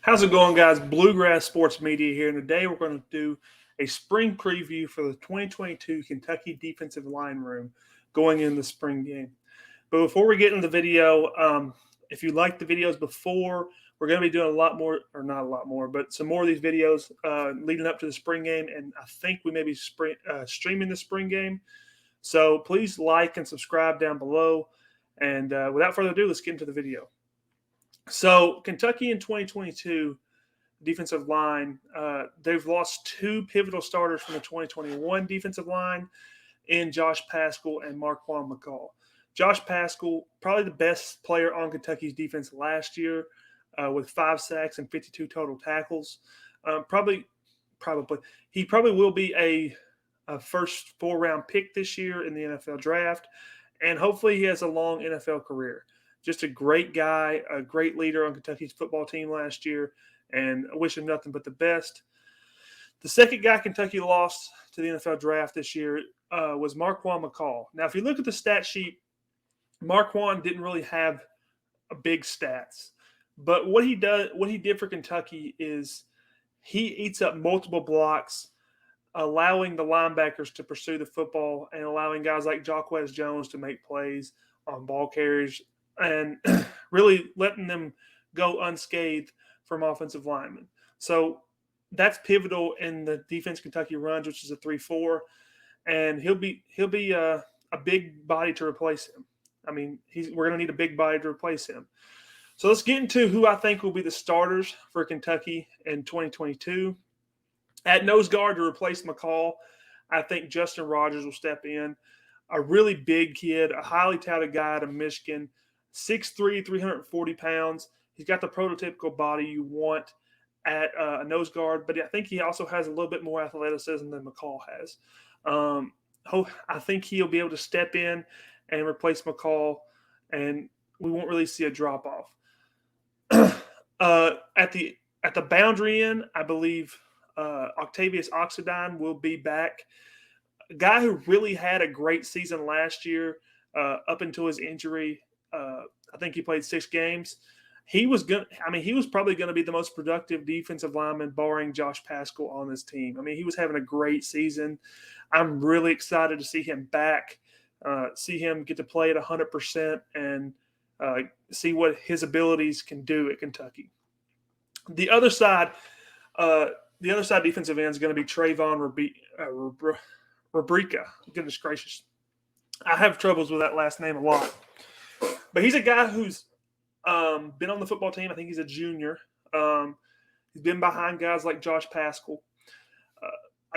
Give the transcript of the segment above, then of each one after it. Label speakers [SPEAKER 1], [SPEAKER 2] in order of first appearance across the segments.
[SPEAKER 1] How's it going, guys? Bluegrass Sports Media here, and today we're going to do a spring preview for the 2022 Kentucky defensive line room going in the spring game. But before we get into the video, if you liked the videos before, we're going to be doing a lot more, or not a lot more, but some more of these videos leading up to the spring game, and I think we may be streaming the spring game. So please like and subscribe down below. And without further ado, let's get into the video. So Kentucky in 2022 defensive line, they've lost two pivotal starters from the 2021 defensive line in Josh Paschal and Juan Mccall. Josh Paschal, probably the best player on Kentucky's defense last year, with 5 sacks and 52 total tackles. He probably will be a first 4-round pick this year in the NFL draft, and hopefully he has a long NFL career. Just a great guy, a great leader on Kentucky's football team last year, and I wish him nothing but the best. The second guy Kentucky lost to the NFL draft this year was Juan Mccall. Now, if you look at the stat sheet, Juan didn't really have big stats, but what he did for Kentucky is he eats up multiple blocks, allowing the linebackers to pursue the football and allowing guys like Jacquez Jones to make plays on ball carriers, and really letting them go unscathed from offensive linemen. So that's pivotal in the defense Kentucky runs, which is a 3-4, and he'll be a big body to replace him. I mean, we're going to need a big body to replace him. So let's get into who I think will be the starters for Kentucky in 2022. At nose guard to replace Mccall, I think Justin Rogers will step in. A really big kid, a highly touted guy out of Michigan, 6'3", 340 pounds. He's got the prototypical body you want at a nose guard, but I think he also has a little bit more athleticism than Mccall has. I think he'll be able to step in and replace Mccall, and we won't really see a drop-off. At the boundary end, I believe Octavius Oxidine will be back. A guy who really had a great season last year up until his injury. I think he played 6 games. He was probably going to be the most productive defensive lineman, barring Josh Paschal, on this team. I mean, he was having a great season. I'm really excited to see him back, see him get to play at 100%, and see what his abilities can do at Kentucky. The other side defensive end is going to be Trayvon Rubrica. Goodness gracious. I have troubles with that last name a lot. But he's a guy who's been on the football team. I think he's a junior. He's been behind guys like Josh Paschal.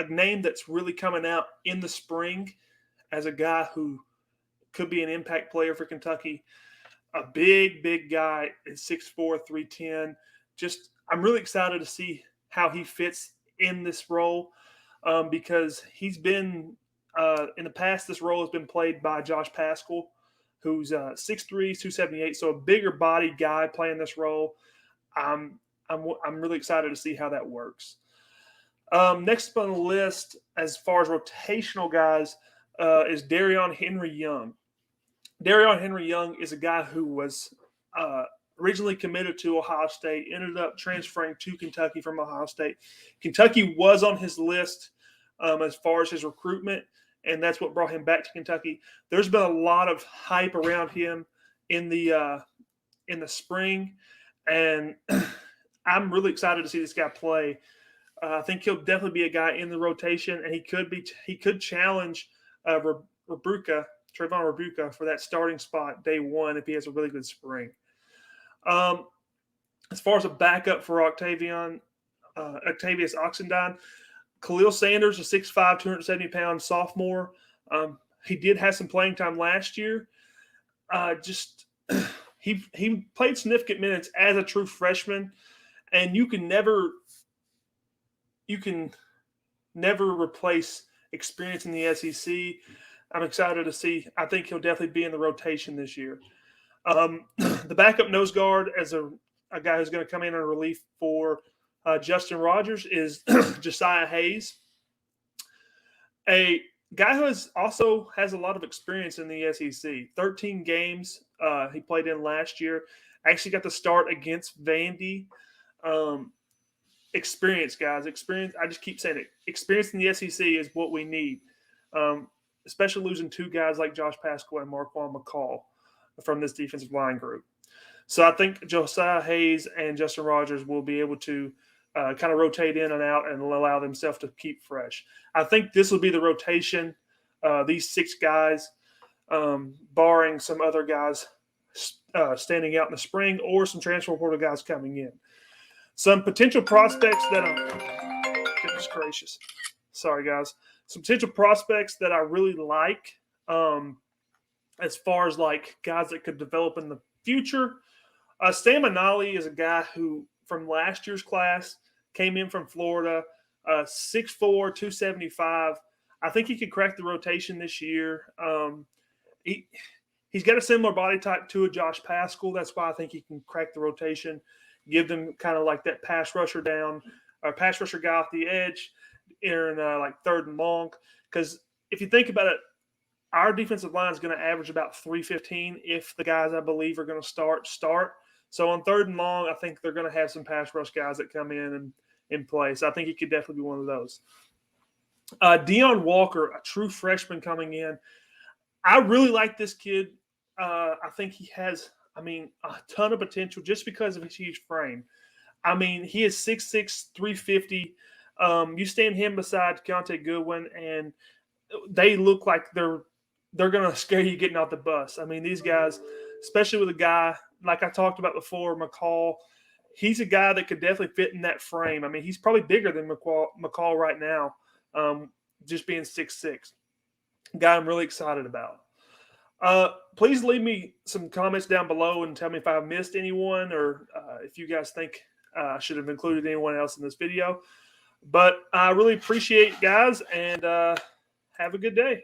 [SPEAKER 1] A name that's really coming out in the spring as a guy who could be an impact player for Kentucky. A big guy at 6'4", 310. I'm really excited to see how he fits in this role because he's been in the past. This role has been played by Josh Paschal, who's 6'3", 278, so a bigger body guy playing this role. I'm really excited to see how that works. Next up on the list, as far as rotational guys, is Darion Henry-Young. Darion Henry-Young is a guy who was originally committed to Ohio State, ended up transferring to Kentucky from Ohio State. Kentucky was on his list as far as his recruitment, and that's what brought him back to Kentucky. There's been a lot of hype around him in the spring, and I'm really excited to see this guy play. I think he'll definitely be a guy in the rotation, and he could challenge Trayvon Rubrica for that starting spot day one if he has a really good spring. As far as a backup for Octavius Oxidine, Khalil Sanders, a 6'5", 270-pound sophomore. He did have some playing time last year. He played significant minutes as a true freshman, and you can never replace experience in the SEC. I'm excited to see. I think he'll definitely be in the rotation this year. The backup nose guard as a guy who's going to come in relief for Justin Rogers is Josiah Hayes, a guy who also has a lot of experience in the SEC. 13 games he played in last year. Actually got the start against Vandy Experience, guys. Experience. I just keep saying it. Experience in the SEC is what we need, especially losing two guys like Josh Pascal and Mccall from this defensive line group. So I think Josiah Hayes and Justin Rogers will be able to kind of rotate in and out and allow themselves to keep fresh. I think this will be the rotation. These six guys, barring some other guys standing out in the spring or some transfer portal guys coming in. Some potential prospects that goodness gracious. Sorry, guys. Some potential prospects that I really like as far as like guys that could develop in the future. Sam Anali is a guy who, from last year's class, came in from Florida, 6'4", 275. I think he could crack the rotation this year. He's got a similar body type to a Josh Pascal. That's why I think he can crack the rotation, give them kind of like that pass rusher down, or pass rusher guy off the edge in like third and long. Because if you think about it, our defensive line is going to average about 315 if the guys I believe are going to start. So on third and long, I think they're going to have some pass rush guys that come in and play. So I think he could definitely be one of those. Dion Walker, a true freshman coming in. I really like this kid. I think he has, a ton of potential just because of his huge frame. He is 6'6", 350. You stand him beside Keontae Goodwin, and they look like they're going to scare you getting off the bus. These guys, especially with a guy like I talked about before, Mccall, he's a guy that could definitely fit in that frame. He's probably bigger than Mccall right now, just being 6'6". Guy I'm really excited about. Please leave me some comments down below and tell me if I missed anyone or if you guys think I should have included anyone else in this video. But I really appreciate it, guys, and have a good day.